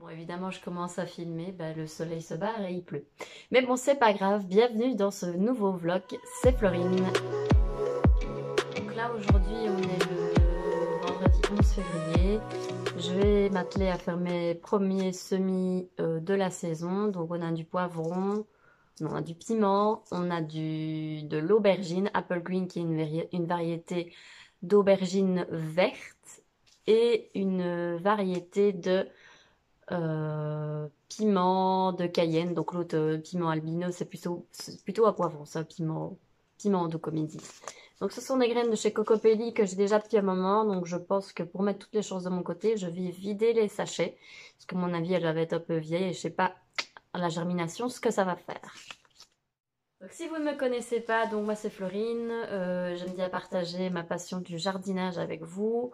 Bon, évidemment, je commence à filmer, le soleil se barre et il pleut. Mais bon, c'est pas grave, bienvenue dans ce nouveau vlog, c'est Florine. Donc là, aujourd'hui, on est le vendredi 11 février. Je vais m'atteler à faire mes premiers semis de la saison. Donc on a du poivron, on a du piment, on a de l'aubergine, Apple Green qui est une variété d'aubergine verte et une variété de piment de Cayenne. Donc l'autre piment albino, c'est plutôt à poivron, ça, piment de comédie. Donc ce sont des graines de chez Cocopelli que j'ai déjà depuis un moment. Donc je pense que pour mettre toutes les choses de mon côté, je vais vider les sachets. Parce que à mon avis, elles doivent être un peu vieilles et je sais pas à la germination ce que ça va faire. Donc si vous ne me connaissez pas, donc moi c'est Florine. J'aime bien partager ma passion du jardinage avec vous.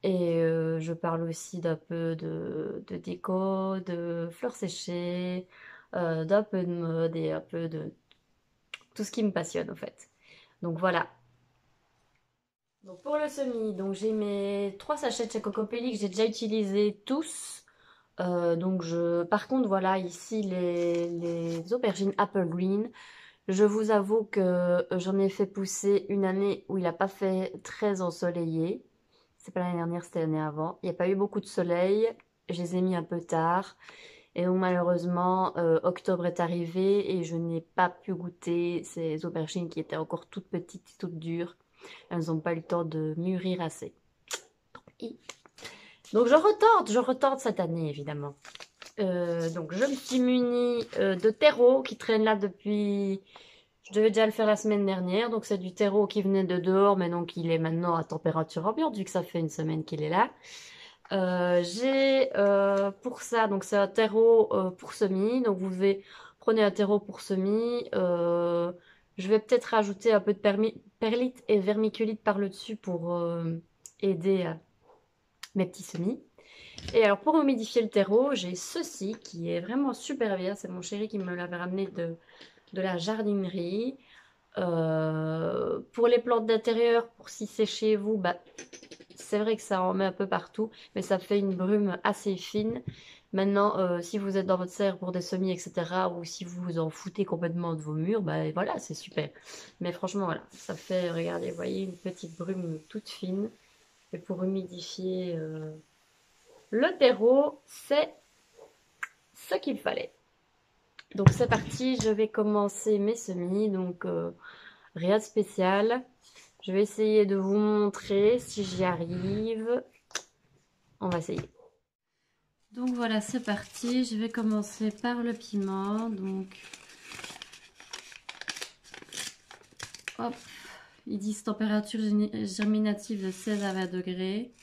Et je parle aussi d'un peu de déco, de fleurs séchées, d'un peu de mode et un peu de tout ce qui me passionne en fait. Donc voilà. Donc pour le semis, donc j'ai mes 3 sachets de chez Cocopelli que j'ai déjà utilisés tous. Par contre voilà ici les aubergines Apple Green. Je vous avoue que j'en ai fait pousser une année où il n'a pas fait très ensoleillé. C'est pas l'année dernière, c'était l'année avant. Il n'y a pas eu beaucoup de soleil. Je les ai mis un peu tard. Et donc malheureusement, octobre est arrivé et je n'ai pas pu goûter ces aubergines qui étaient encore toutes petites et toutes dures. Elles n'ont pas eu le temps de mûrir assez. Donc je retente cette année évidemment. Donc je me suis munie de terreau qui traîne là depuis... Je devais déjà le faire la semaine dernière, donc c'est du terreau qui venait de dehors, mais donc il est maintenant à température ambiante vu que ça fait une semaine qu'il est là. J'ai pour ça, donc c'est un terreau pour semis, donc prenez un terreau pour semis. Je vais peut-être rajouter un peu de perlite et vermiculite par le dessus pour aider mes petits semis. Et alors pour humidifier le terreau, j'ai ceci qui est vraiment super bien. C'est mon chéri qui me l'avait ramené de la jardinerie. Pour les plantes d'intérieur, pour s'y sécher vous, c'est vrai que ça en met un peu partout, mais ça fait une brume assez fine. Maintenant, si vous êtes dans votre serre pour des semis, etc., ou si vous vous en foutez complètement de vos murs, voilà, c'est super. Mais franchement, voilà, ça fait, regardez, vous voyez, une petite brume toute fine. Et pour humidifier le terreau, c'est ce qu'il fallait. Donc c'est parti, je vais commencer mes semis, donc rien de spécial. Je vais essayer de vous montrer si j'y arrive. On va essayer. Donc voilà, c'est parti. Je vais commencer par le piment. Donc, hop, ils disent température germinative de 16 à 20 degrés.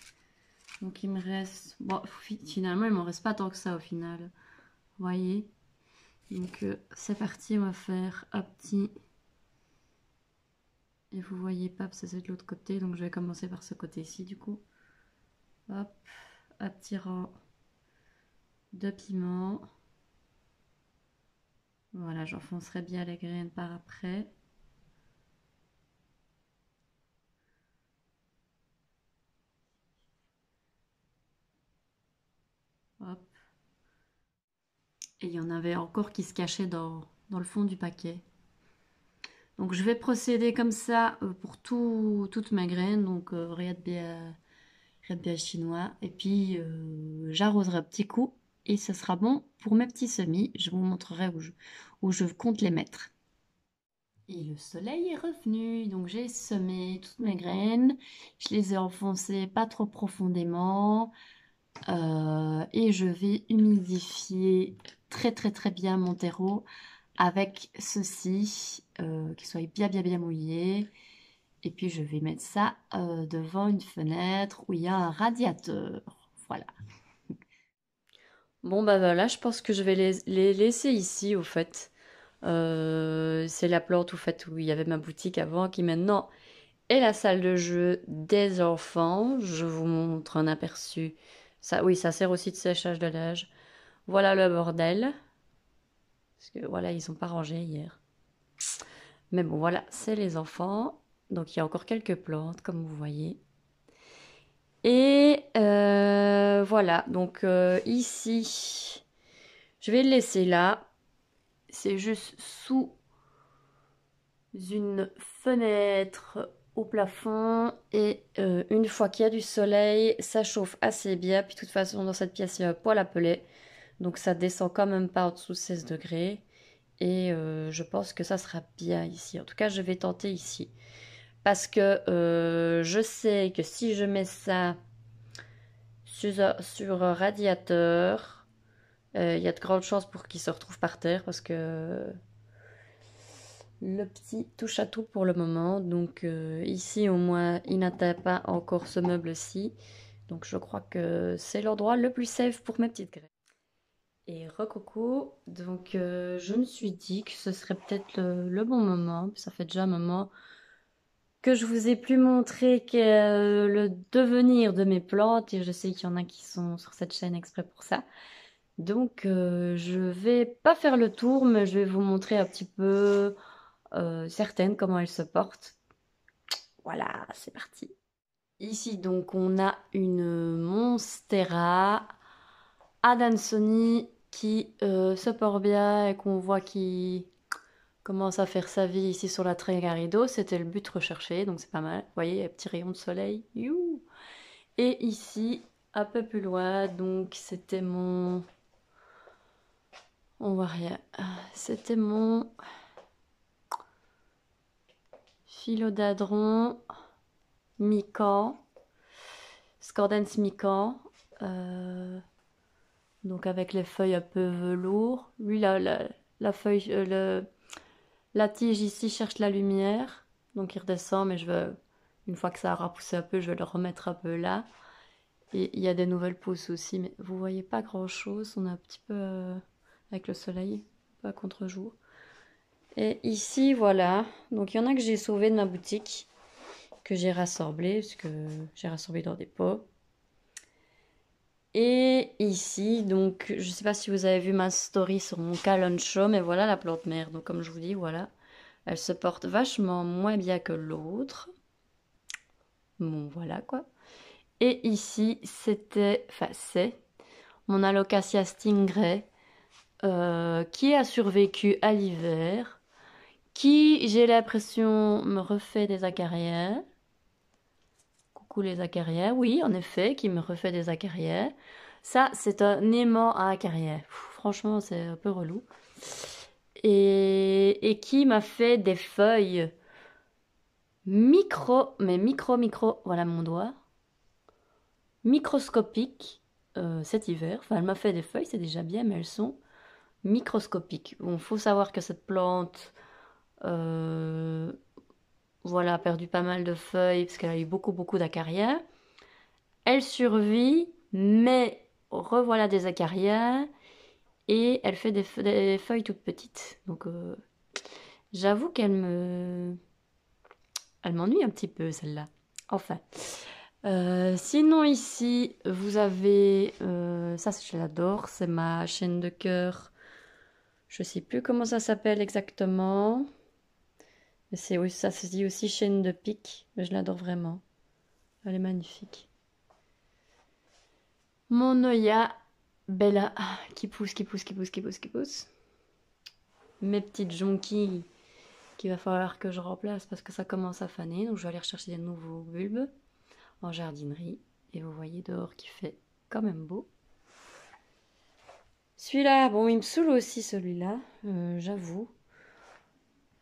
Donc il me reste... Bon, finalement, il ne m'en reste pas tant que ça au final. Vous voyez? Donc c'est parti, on va faire un petit... Et vous voyez pas, parce que c'est de l'autre côté. Donc je vais commencer par ce côté-ci du coup. Hop, un petit rang de piment. Voilà, j'enfoncerai bien les graines par après. Hop. Et il y en avait encore qui se cachaient dans le fond du paquet. Donc je vais procéder comme ça pour toutes mes graines. Donc rien de bien chinois. Et puis j'arroserai un petit coup et ce sera bon pour mes petits semis. Je vous montrerai où je compte les mettre. Et le soleil est revenu, donc j'ai semé toutes mes graines. Je les ai enfoncées pas trop profondément. Et je vais humidifier très bien mon terreau avec ceci, qu'il soit bien mouillé. Et puis je vais mettre ça devant une fenêtre où il y a un radiateur. Voilà. Bon bah voilà, je pense que je vais les laisser ici au fait. C'est la plante au fait où il y avait ma boutique avant qui maintenant est la salle de jeu des enfants. Je vous montre un aperçu. Ça, oui, ça sert aussi de séchage de linge. Voilà le bordel. Parce que voilà, ils sont pas rangés hier. Mais bon, voilà, c'est les enfants. Donc il y a encore quelques plantes, comme vous voyez. Et voilà, donc ici, je vais le laisser là. C'est juste sous une fenêtre au plafond. Et une fois qu'il y a du soleil, ça chauffe assez bien. Puis de toute façon, dans cette pièce, il y a un poêle à peler. Donc ça descend quand même pas en dessous de 16 degrés. Et je pense que ça sera bien ici. En tout cas, je vais tenter ici. Parce que je sais que si je mets ça sur un radiateur, il y a de grandes chances pour qu'il se retrouve par terre. Parce que le petit touche à tout pour le moment. Donc ici, au moins, il n'atteint pas encore ce meuble-ci. Donc je crois que c'est l'endroit le plus safe pour mes petites graines. Et recoco, donc je me suis dit que ce serait peut-être le bon moment, ça fait déjà un moment que je vous ai plus montré que, le devenir de mes plantes, et je sais qu'il y en a qui sont sur cette chaîne exprès pour ça. Donc je vais pas faire le tour, mais je vais vous montrer un petit peu certaines, comment elles se portent. Voilà, c'est parti. Ici donc on a une Monstera Adansoni qui se porte bien et qu'on voit qui commence à faire sa vie ici sur la Tregarido. C'était le but recherché, donc c'est pas mal. Vous voyez, un petit rayon de soleil. You. Et ici, un peu plus loin, donc c'était mon... On voit rien. C'était mon philodendron mican, Scordens mican. Donc avec les feuilles un peu velours. Lui, la feuille, la tige ici cherche la lumière, donc il redescend, mais une fois que ça aura poussé un peu, je vais le remettre un peu là. Et il y a des nouvelles pousses aussi, mais vous voyez pas grand chose, on est un petit peu avec le soleil, pas contre-jour. Et ici, voilà, donc il y en a que j'ai sauvé de ma boutique, que j'ai rassemblé, parce que j'ai rassemblé dans des pots. Et ici, donc, je sais pas si vous avez vu ma story sur mon caloncho, mais voilà la plante mère. Donc, comme je vous dis, voilà, elle se porte vachement moins bien que l'autre. Bon, voilà quoi. Et ici, c'est mon Alocasia stingray qui a survécu à l'hiver, qui, j'ai l'impression, me refait des acariens. Coucou les acariens, oui, en effet, qui me refait des acariens. Ça, c'est un aimant à acariens. Franchement, c'est un peu relou. Et qui m'a fait des feuilles micro, voilà mon doigt, microscopiques cet hiver. Enfin, elle m'a fait des feuilles, c'est déjà bien, mais elles sont microscopiques. Bon, faut savoir que cette plante, euh, voilà, a perdu pas mal de feuilles parce qu'elle a eu beaucoup d'acariens. Elle survit, mais revoilà des acariens et elle fait des feuilles toutes petites. Donc, j'avoue elle m'ennuie un petit peu celle-là. Enfin. Sinon ici, vous avez, ça je l'adore, c'est ma chaîne de cœur. Je sais plus comment ça s'appelle exactement. Mais ça se dit aussi chaîne de pique. Mais je l'adore vraiment. Elle est magnifique. Mon Noya Bella qui pousse. Mes petites jonquilles qu'il va falloir que je remplace parce que ça commence à faner. Donc je vais aller rechercher des nouveaux bulbes en jardinerie. Et vous voyez dehors qu'il fait quand même beau. Celui-là, bon, il me saoule aussi celui-là, j'avoue.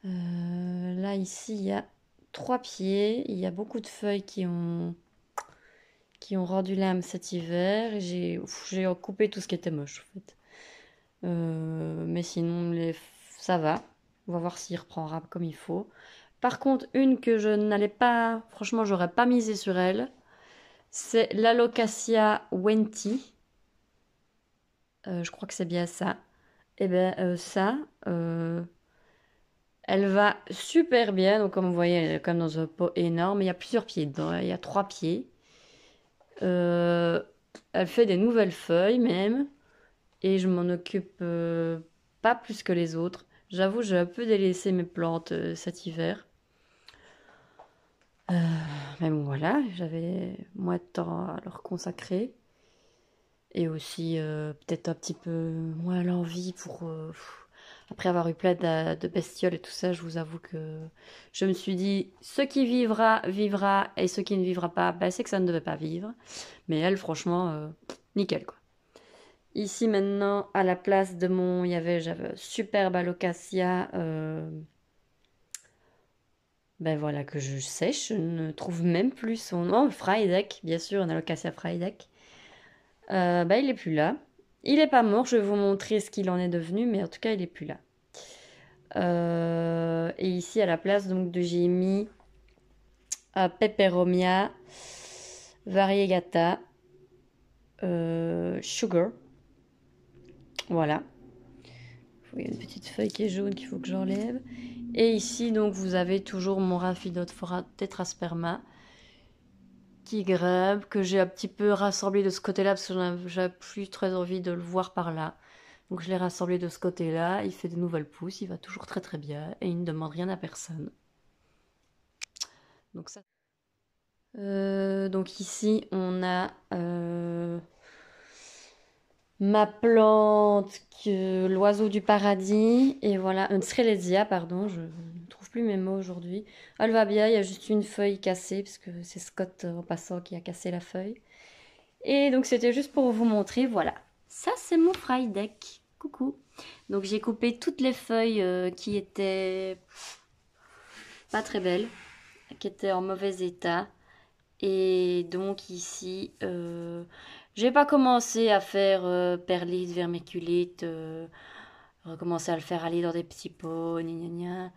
Là, ici, il y a 3 pieds. Il y a beaucoup de feuilles qui ont rendu l'âme cet hiver. J'ai coupé tout ce qui était moche, en fait. Mais sinon, ça va. On va voir s'il reprendra comme il faut. Par contre, une que je n'allais pas... Franchement, j'aurais pas misé sur elle. C'est l'Alocasia Wenti. Je crois que c'est bien ça. Et bien, ça... elle va super bien, donc comme vous voyez, elle est comme dans un pot énorme. Il y a plusieurs pieds dedans, il y a 3 pieds. Elle fait des nouvelles feuilles même, et je m'en occupe pas plus que les autres. J'avoue, j'ai un peu délaissé mes plantes cet hiver. Mais bon, voilà, j'avais moins de temps à leur consacrer. Et aussi peut-être un petit peu moins l'envie pour... après avoir eu plein de bestioles et tout ça, je vous avoue que je me suis dit, ce qui vivra, vivra, et ce qui ne vivra pas, bah, c'est que ça ne devait pas vivre. Mais elle, franchement, nickel, quoi. Ici, maintenant, à la place de mon... J'avais un superbe alocasia, ben voilà, que je sèche. Je ne trouve même plus son nom. Friedeck, bien sûr, un alocasia Friedeck. Bah, il est plus là. Il est pas mort, je vais vous montrer ce qu'il en est devenu, mais en tout cas, il est plus là. Et ici, à la place donc de j'ai mis Peperomia variegata Sugar. Voilà. Il y a une petite feuille qui est jaune qu'il faut que j'enlève. Et ici, donc, vous avez toujours mon Rhaphidophora tetrasperma qui grimpe, que j'ai un petit peu rassemblé de ce côté-là parce que j'avais plus très envie de le voir par là. Donc je l'ai rassemblé de ce côté-là, il fait de nouvelles pousses, il va toujours très très bien et il ne demande rien à personne. Donc ça. Donc ici on a ma plante, l'oiseau du paradis, et voilà, un Strelitzia, pardon, je ne trouve plus mes mots aujourd'hui. Elle va bien, il y a juste une feuille cassée, parce que c'est Scott en passant qui a cassé la feuille. Et donc c'était juste pour vous montrer, voilà. Ça c'est mon Friedeck. Coucou. Donc j'ai coupé toutes les feuilles qui étaient pas très belles, qui étaient en mauvais état. Et donc ici, j'ai pas commencé à faire perlite, vermiculite, recommencer à le faire aller dans des petits pots, gna gna gna.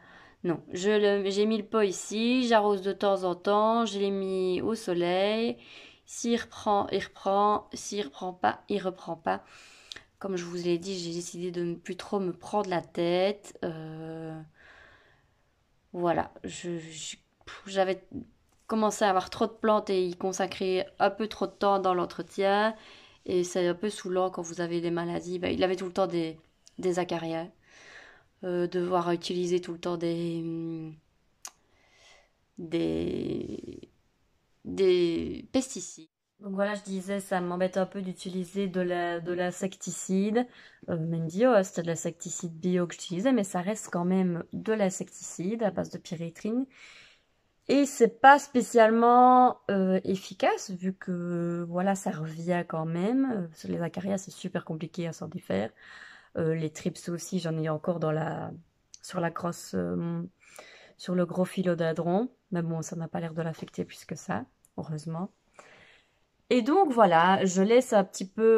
Non, j'ai mis le pot ici, j'arrose de temps en temps, je l'ai mis au soleil. S'il reprend, il reprend. S'il reprend pas, il reprend pas. Comme je vous l'ai dit, j'ai décidé de ne plus trop me prendre la tête. Voilà, j'avais commencé à avoir trop de plantes et y consacrer un peu trop de temps dans l'entretien. Et c'est un peu saoulant quand vous avez des maladies. Ben, il avait tout le temps des acariens. Devoir utiliser tout le temps des, des pesticides. Donc voilà, je disais, ça m'embête un peu d'utiliser de l'insecticide. Même bio, c'était de l'insecticide bio que j'utilisais, mais ça reste quand même de l'insecticide à base de pyréthrine. Et c'est pas spécialement efficace, vu que voilà, ça revient quand même. Les acarias, c'est super compliqué à s'en défaire. Les trips aussi, j'en ai encore sur la grosse, sur le gros philodendron. Mais bon, ça n'a pas l'air de l'affecter plus que ça, heureusement. Et donc voilà, je laisse un petit peu...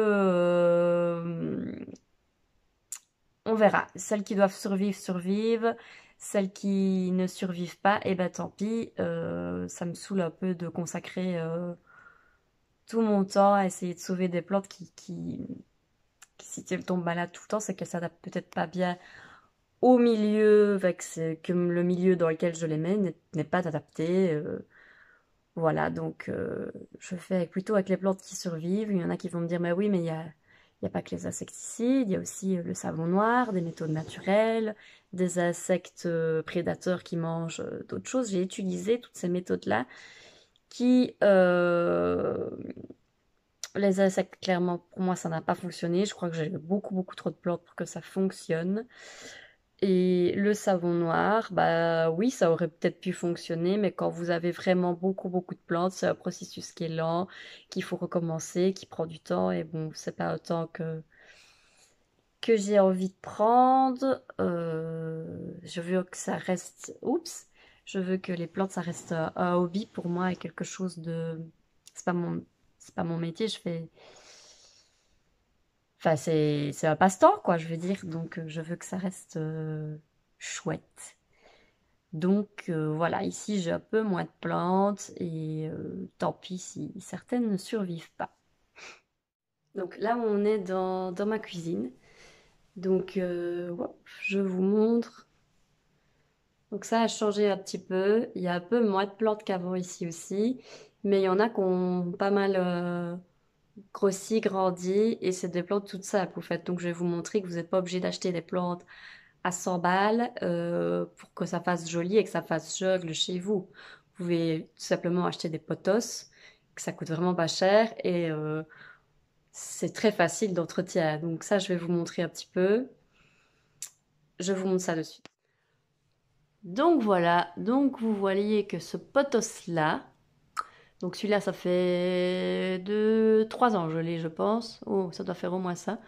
on verra. Celles qui doivent survivre, survivent. Celles qui ne survivent pas, eh ben tant pis. Ça me saoule un peu de consacrer tout mon temps à essayer de sauver des plantes si elles tombent malades tout le temps, c'est qu'elles s'adaptent peut-être pas bien au milieu, que le milieu dans lequel je les mets n'est pas adapté. Voilà, donc je fais plutôt avec les plantes qui survivent. Il y en a qui vont me dire, mais oui, mais il y a pas que les insecticides, il y a aussi le savon noir, des méthodes naturelles, des insectes prédateurs qui mangent d'autres choses. J'ai utilisé toutes ces méthodes-là qui... les insectes, clairement, pour moi, ça n'a pas fonctionné. Je crois que j'ai beaucoup, beaucoup trop de plantes pour que ça fonctionne. Et le savon noir, bah oui, ça aurait peut-être pu fonctionner, mais quand vous avez vraiment beaucoup, beaucoup de plantes, c'est un processus qui est lent, qu'il faut recommencer, qui prend du temps, et bon, c'est pas autant que j'ai envie de prendre. Je veux que ça reste... Oups! Je veux que les plantes, ça reste un hobby pour moi et quelque chose de... C'est pas mon métier, je fais... Enfin, c'est un passe-temps, quoi, je veux dire. Donc, je veux que ça reste chouette. Donc, voilà, ici, j'ai un peu moins de plantes et tant pis si certaines ne survivent pas. Donc là, on est dans ma cuisine. Donc, hop, je vous montre. Donc ça a changé un petit peu. Il y a un peu moins de plantes qu'avant ici aussi. Mais il y en a qui ont pas mal grossi, grandi. Et c'est des plantes toutes simples, en fait. Donc je vais vous montrer que vous n'êtes pas obligé d'acheter des plantes à 100 balles pour que ça fasse joli et que ça fasse jungle chez vous. Vous pouvez tout simplement acheter des potos, que ça coûte vraiment pas cher et c'est très facile d'entretien. Donc ça, je vais vous montrer un petit peu. Je vous montre ça de suite. Donc voilà, donc vous voyez que ce potos-là, donc celui-là, ça fait 3 ans je l'ai, je pense. Oh, ça doit faire au moins ça.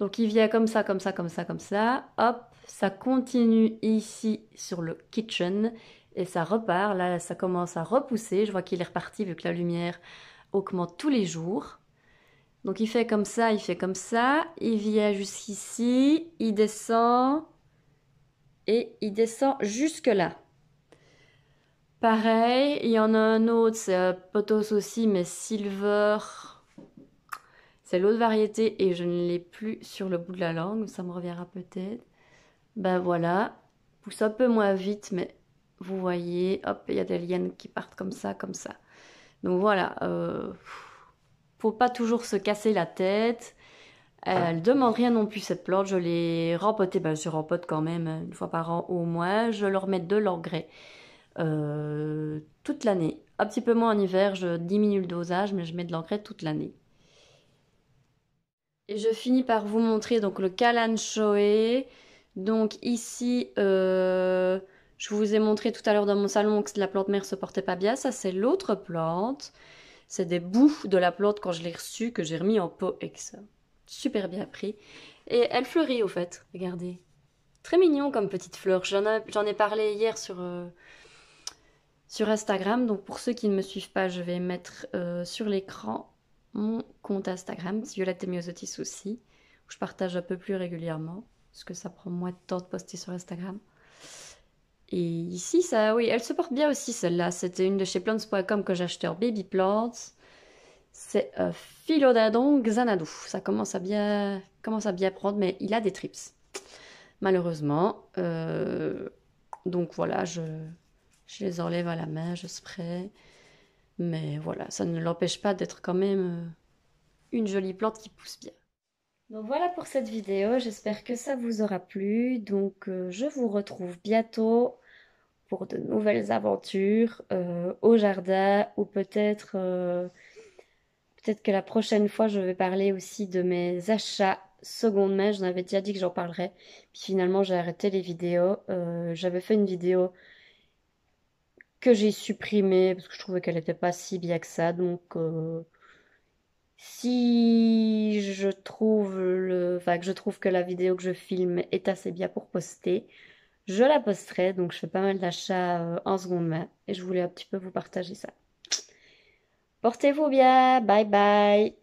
Donc il vient comme ça, comme ça, comme ça, comme ça. Hop, ça continue ici sur le kitchen et ça repart. Là, ça commence à repousser. Je vois qu'il est reparti vu que la lumière augmente tous les jours. Donc il fait comme ça, il fait comme ça. Il vient jusqu'ici, il descend et il descend jusque là. Pareil, il y en a un autre, c'est potos aussi, mais silver. C'est l'autre variété et je ne l'ai plus sur le bout de la langue, ça me reviendra peut-être. Ben voilà, pousse un peu moins vite, mais vous voyez, hop, il y a des lianes qui partent comme ça, comme ça. Donc voilà, faut pas toujours se casser la tête. Elle demande rien non plus cette plante, je l'ai rempotée, ben je rempote quand même une fois par an au moins, je leur mets de l'engrais toute l'année. Un petit peu moins en hiver, je diminue le dosage, mais je mets de l'engrais toute l'année. Et je finis par vous montrer donc le Kalanchoe. Donc ici, je vous ai montré tout à l'heure dans mon salon que la plante mère se portait pas bien. Ça, c'est l'autre plante. C'est des bouts de la plante quand je l'ai reçue, que j'ai remis en pot et que ça a super bien pris. Et elle fleurit au fait, regardez. Très mignon comme petite fleur. J'en ai parlé hier sur Instagram. Donc pour ceux qui ne me suivent pas, je vais mettre sur l'écran mon compte Instagram, Violette et Myosotis aussi, où je partage un peu plus régulièrement, parce que ça prend moins de temps de poster sur Instagram. Et ici, ça, oui, elle se porte bien aussi, celle-là. C'était une de chez plants.com que j'ai acheté en baby plants. C'est Philodendron Xanadu. Ça commence à bien prendre, mais il a des trips, malheureusement. Donc voilà, je les enlève à la main, je spray. Mais voilà, ça ne l'empêche pas d'être quand même une jolie plante qui pousse bien. Donc voilà pour cette vidéo, j'espère que ça vous aura plu. Donc je vous retrouve bientôt pour de nouvelles aventures au jardin ou peut-être que la prochaine fois je vais parler aussi de mes achats seconde main. J'en avais déjà dit que j'en parlerais. Puis finalement j'ai arrêté les vidéos. J'avais fait une vidéo que j'ai supprimée parce que je trouvais qu'elle n'était pas si bien que ça. Donc si je trouve que je trouve que la vidéo que je filme est assez bien pour poster, je la posterai. Donc je fais pas mal d'achats en seconde main et je voulais un petit peu vous partager ça. Portez-vous bien, bye bye.